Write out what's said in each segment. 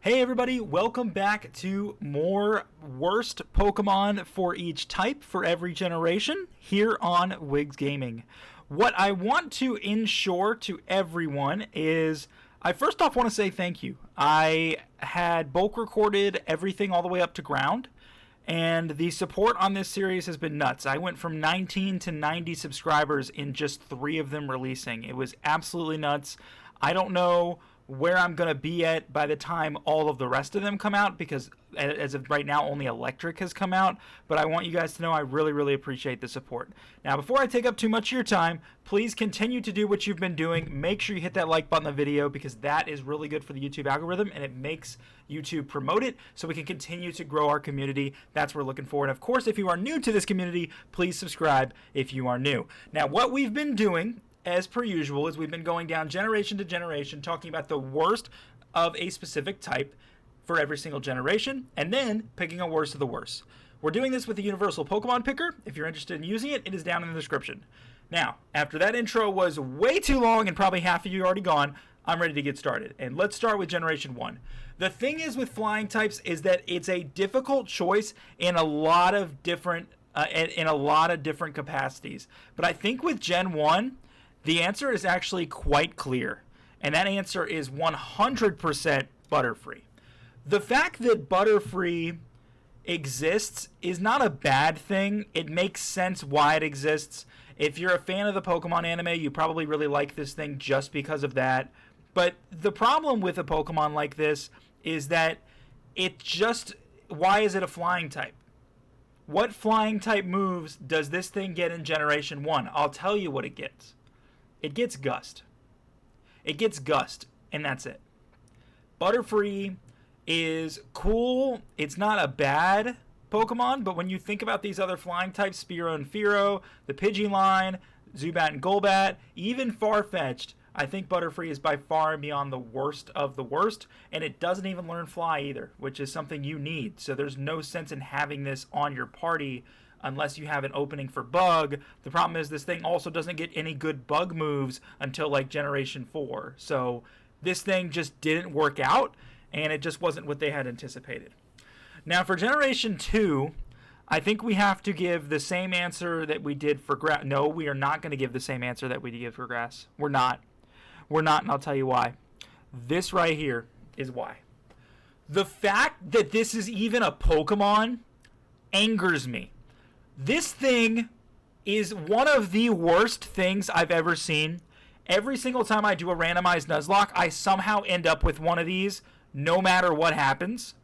Hey everybody, welcome back to more worst Pokemon for each type for every generation here on Wigs Gaming. What I want to ensure to everyone is I first off want to say thank you. I had bulk recorded everything all the way up to ground, and the support on this series has been nuts. I went from 19 to 90 subscribers in just 3 of them releasing. It was absolutely nuts. I don't know where I'm going to be at by the time all of the rest of them come out, because as of right now only Electric has come out, but I want you guys to know I really appreciate the support. Now before I take up too much of your time, please continue to do what you've been doing. Make sure you hit that like button on the video, because that is really good for the YouTube algorithm and it makes YouTube promote it so we can continue to grow our community. That's what we're looking for. And of course, if you are new to this community, please subscribe if you are new. Now what we've been doing, as per usual, is we've been going down generation to generation, talking about the worst of a specific type for every single generation, and then picking a worst of the worst. We're doing this with the Universal Pokemon Picker. If you're interested in using it, it is down in the description. Now, after that intro was way too long and probably half of you are already gone, I'm ready to get started. And let's start with Generation 1. The thing is with flying types is that it's a difficult choice in a lot of different capacities. But I think with Gen 1, the answer is actually quite clear, and that answer is 100% Butterfree. The fact that Butterfree exists is not a bad thing. It makes sense why it exists. If you're a fan of the Pokemon anime, you probably really like this thing just because of that. But the problem with a Pokemon like this is that why is it a flying type? What flying type moves does this thing get in Generation 1? I'll tell you what it gets. It gets Gust. It gets Gust, and that's it. Butterfree is cool. It's not a bad Pokemon, but when you think about these other flying types, Spearow and Fearow, the Pidgeline, Zubat and Golbat, even Farfetch'd, I think Butterfree is by far and beyond the worst of the worst, and it doesn't even learn Fly either, which is something you need. So there's no sense in having this on your party unless you have an opening for Bug. The problem is this thing also doesn't get any good Bug moves until like Generation 4. So this thing just didn't work out, and it just wasn't what they had anticipated. Now for Generation 2, I think we have to give the same answer that we did for Grass. No, we are not going to give the same answer that we did for Grass. We're not, and I'll tell you why. This right here is why. The fact that this is even a Pokemon angers me. This thing is one of the worst things I've ever seen. Every single time I do a randomized Nuzlocke, I somehow end up with one of these, no matter what happens.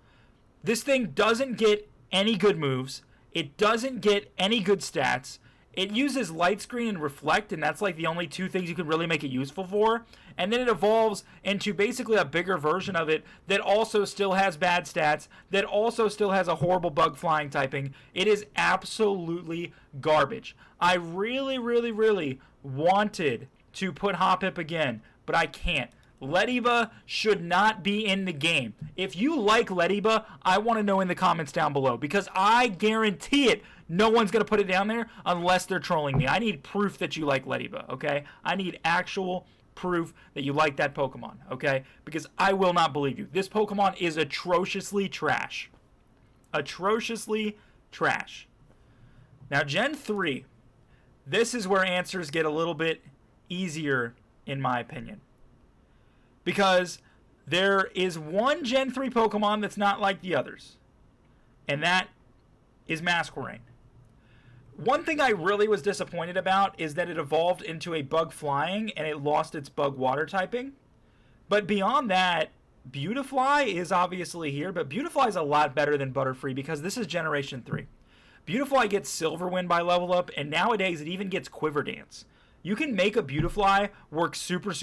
This thing doesn't get any good moves. It doesn't get any good stats. It uses Light Screen and Reflect, and that's like the only 2 things you can really make it useful for. And then it evolves into basically a bigger version of it that also still has bad stats, that also still has a horrible bug flying typing. It is absolutely garbage. I really wanted to put Hoppip again, but I can't. Lediba should not be in the game. If you like Lediba, I want to know in the comments down below, because I guarantee it, no one's going to put it down there unless they're trolling me. I need proof that you like Lediba, okay? I need actual proof that you like that Pokemon, okay? Because I will not believe you. This Pokemon is atrociously trash. Atrociously trash. Now, Gen 3. This is where answers get a little bit easier, in my opinion. Because there is one Gen 3 Pokemon that's not like the others. And that is Masquerain. One thing I really was disappointed about is that it evolved into a Bug Flying and it lost its Bug Water typing. But beyond that, Beautifly is obviously here, but Beautifly is a lot better than Butterfree because this is Generation 3. Beautifly gets Silver Wind by level up, and nowadays it even gets Quiver Dance. You can make a Beautifly work super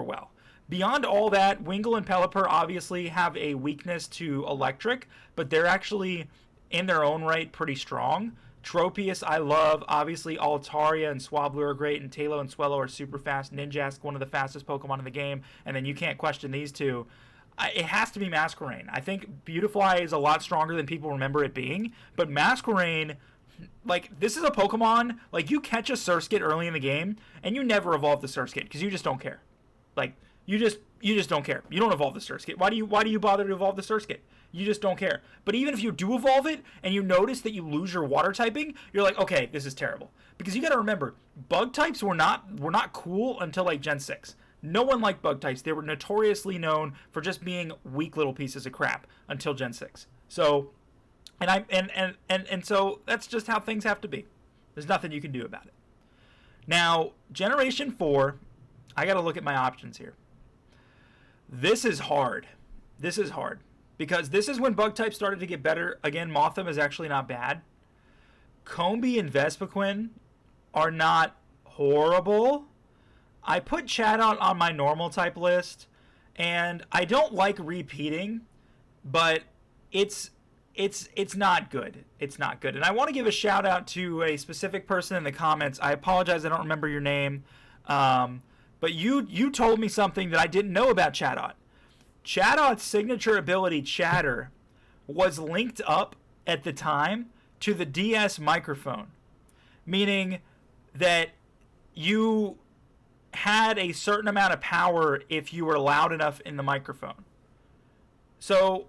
well. Beyond all that, Wingull and Pelipper obviously have a weakness to Electric, but they're actually, in their own right, pretty strong. Tropius I love. Obviously, Altaria and Swablu are great, and Tailo and Swellow are super fast. Ninjask, one of the fastest Pokemon in the game, and then you can't question these two. It has to be Masquerain. I think Beautifly is a lot stronger than people remember it being, but Masquerain, like, this is a Pokemon, like, you catch a Surskit early in the game, and you never evolve the Surskit, because you just don't care. Like, You just don't care. You don't evolve the Surskit. Why do you bother to evolve the Surskit? You just don't care. But even if you do evolve it and you notice that you lose your water typing, you're like, okay, this is terrible. Because you got to remember, bug types were not cool until like Gen 6. No one liked bug types. They were notoriously known for just being weak little pieces of crap until Gen 6. So, and so that's just how things have to be. There's nothing you can do about it. Now, Generation 4, I got to look at my options here. This is hard. This is hard. Because this is when bug types started to get better. Again, Mothim is actually not bad. Combee and Vespiquen are not horrible. I put Chatot on my normal type list. And I don't like repeating. But it's not good. It's not good. And I want to give a shout out to a specific person in the comments. I apologize, I don't remember your name. But you told me something that I didn't know about Chatot. Chatot's signature ability, Chatter, was linked up at the time to the DS microphone. Meaning that you had a certain amount of power if you were loud enough in the microphone. So,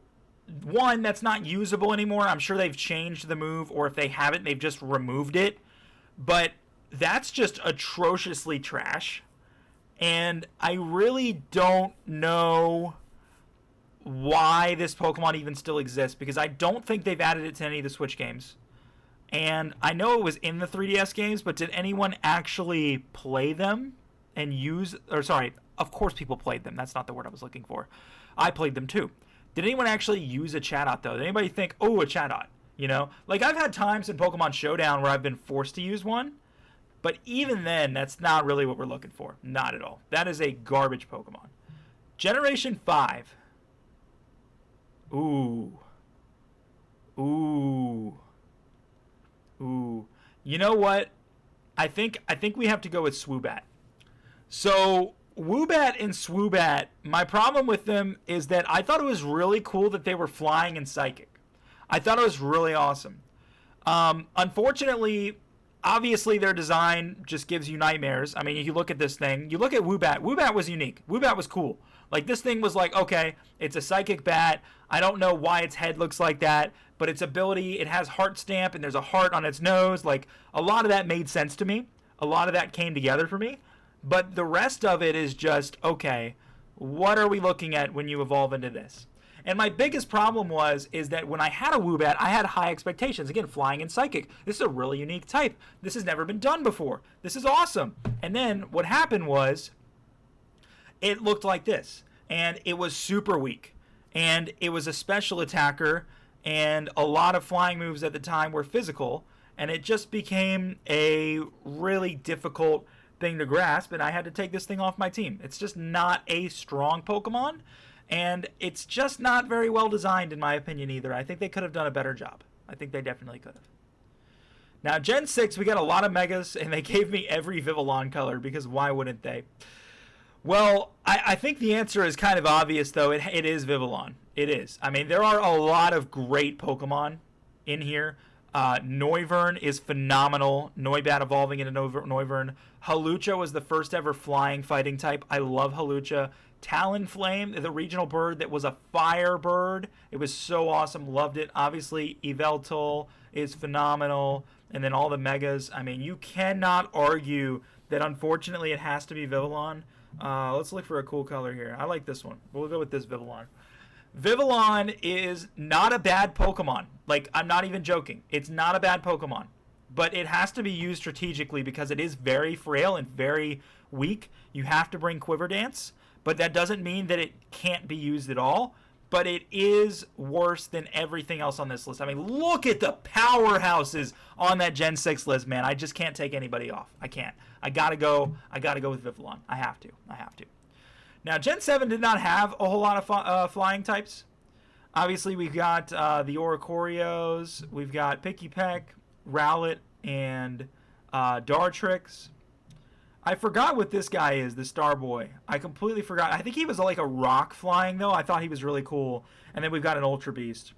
one, that's not usable anymore. I'm sure they've changed the move, or if they haven't, they've just removed it. But that's just atrociously trash. And I really don't know why this Pokemon even still exists, because I don't think they've added it to any of the Switch games. And I know it was in the 3DS games, but did anyone actually play them and use... Or sorry, of course people played them. That's not the word I was looking for. I played them too. Did anyone actually use a Chatot, though? Did anybody think, oh, a Chatot? You know? Like, I've had times in Pokemon Showdown where I've been forced to use one. But even then, that's not really what we're looking for. Not at all. That is a garbage Pokemon. Generation 5. Ooh. Ooh. Ooh. You know what? I think we have to go with Swoobat. So, Woobat and Swoobat, my problem with them is that I thought it was really cool that they were flying and psychic. I thought it was really awesome. Unfortunately, obviously their design just gives you nightmares. I mean, if you look at this thing, you look at Woobat. Woobat was unique. Woobat was cool. Like, this thing was like, okay, it's a psychic bat. I don't know why its head looks like that, but its ability, it has heart stamp, and there's a heart on its nose. Like, a lot of that made sense to me. A lot of that came together for me. But the rest of it is just, okay, what are we looking at when you evolve into this? And my biggest problem is that when I had a Woobat, I had high expectations. Again, flying and psychic. This is a really unique type. This has never been done before. This is awesome. And then what happened was it looked like this. And it was super weak. And it was a special attacker. And a lot of flying moves at the time were physical. And it just became a really difficult thing to grasp. And I had to take this thing off my team. It's just not a strong Pokemon. And it's just not very well designed, in my opinion, either. I think they could have done a better job. I think they definitely could have. Now, Gen 6, we got a lot of Megas, and they gave me every Vivillon color, because why wouldn't they? Well, I think the answer is kind of obvious, though. It is Vivillon. It is. I mean, there are a lot of great Pokemon in here. Noivern is phenomenal. Noibat evolving into Noivern. Hawlucha was the first ever flying fighting type. I love Hawlucha. Talonflame, the regional bird that was a fire bird. It was so awesome. Loved it. Obviously, Yveltal is phenomenal. And then all the Megas. I mean, you cannot argue that, unfortunately, it has to be Vivillon. Let's look for a cool color here. I like this one. We'll go with this Vivillon. Vivillon is not a bad Pokemon. Like, I'm not even joking. It's not a bad Pokemon. But it has to be used strategically because it is very frail and very weak. You have to bring Quiver Dance. But that doesn't mean that it can't be used at all. But it is worse than everything else on this list. I mean, look at the powerhouses on that Gen 6 list, man. I just can't take anybody off. I can't. I gotta go with Vivillon. I have to. Now, Gen 7 did not have a whole lot of flying types. Obviously, we've got the Oricorios. We've got Pikipek, Rowlet, and Dartrix. I forgot what this guy is, the Starboy. I completely forgot. I think he was like a rock flying, though. I thought he was really cool. And then we've got an Ultra Beast.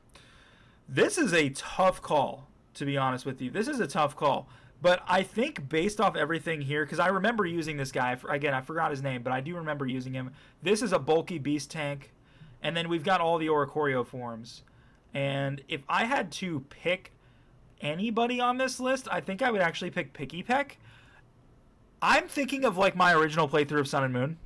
This is a tough call, to be honest with you. This is a tough call. But I think based off everything here, because I remember using this guy. Again, I forgot his name, but I do remember using him. This is a bulky beast tank. And then we've got all the Oricorio forms. And if I had to pick anybody on this list, I think I would actually pick Picky Peck. I'm thinking of like my original playthrough of Sun and Moon.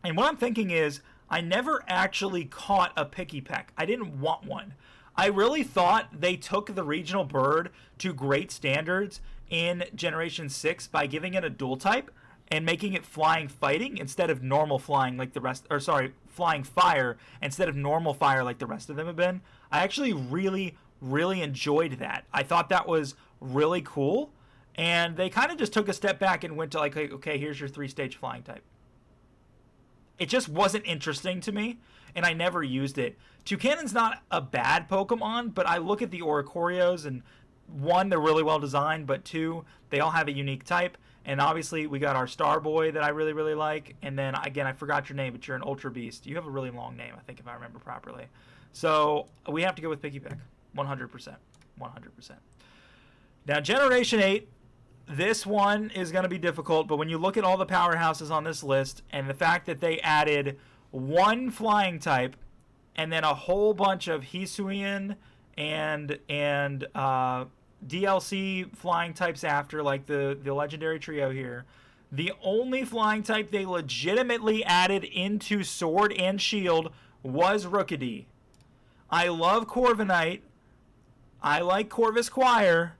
And what I'm thinking is I never actually caught a Picky Peck. I didn't want one. I really thought they took the regional bird to great standards in Generation 6 by giving it a dual type and making it flying fighting instead of normal flying like the rest, or sorry, flying fire instead of normal fire like the rest of them have been. I actually really, really enjoyed that. I thought that was really cool, and they kind of just took a step back and went to like, okay, here's your 3-stage flying type. It just wasn't interesting to me, and I never used it. Toucannon's not a bad Pokemon, but I look at the Oricorios, and one, they're really well designed, but two, they all have a unique type. And obviously, we got our Starboy that I really, really like. And then, again, I forgot your name, but you're an Ultra Beast. You have a really long name, I think, if I remember properly. So, we have to go with Picky Peck. 100%. 100%. Now, Generation 8, this one is going to be difficult. But when you look at all the powerhouses on this list, and the fact that they added one flying type, and then a whole bunch of Hisuian and DLC flying types after, like the legendary trio here. The only flying type they legitimately added into Sword and Shield was Rookidee. I love Corviknight. I like Corvisquire.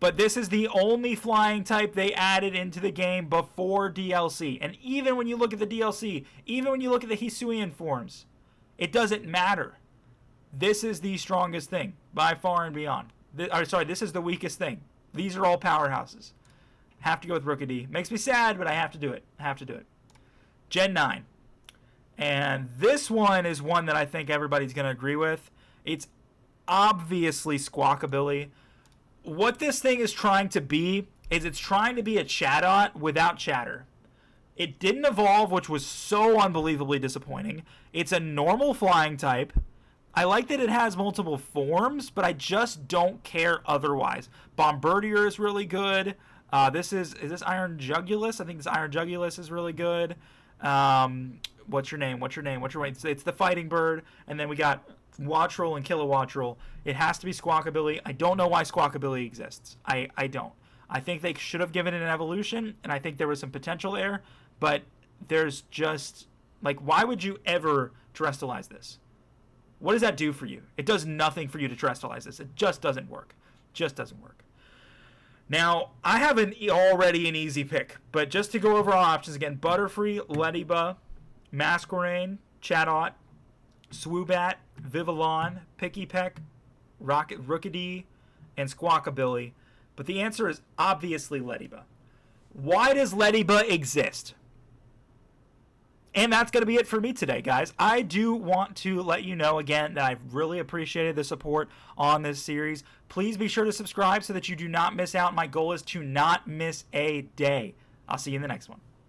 But this is the only flying type they added into the game before DLC. And even when you look at the DLC, even when you look at the Hisuian forms, it doesn't matter. This is the strongest thing by far and beyond. This is the weakest thing. These are all powerhouses. Have to go with Rookidee. Makes me sad, but I have to do it. Gen 9. And this one is one that I think everybody's going to agree with. It's obviously Squawkabilly. What this thing is trying to be is it's trying to be a Chatot without chatter. It didn't evolve, which was so unbelievably disappointing. It's a normal flying type. I like that it has multiple forms, but I just don't care otherwise. Bombardier is really good. Is this Iron Jugulus? I think this Iron Jugulus is really good. What's your name? It's the fighting bird. And then we got Wattrel and Kilowattrel. It has to be Squawkabilly. I don't know why Squawkabilly exists. I don't. I think they should have given it an evolution, and I think there was some potential there, but there's just, like, why would you ever terrestrialize this? What does that do for you? It does nothing for you to terrestrialize this. It just doesn't work. Now, I have already an easy pick, but just to go over our options again, Butterfree, Lediba, Masquerain, Chatot, Swoobat, Vivillon, Picky Peck, Rookidee, and Squawkabilly. But the answer is obviously Lediba. Why does Lediba exist? And that's going to be it for me today, guys. I do want to let you know again that I've really appreciated the support on this series. Please be sure to subscribe so that you do not miss out. My goal is to not miss a day. I'll see you in the next one.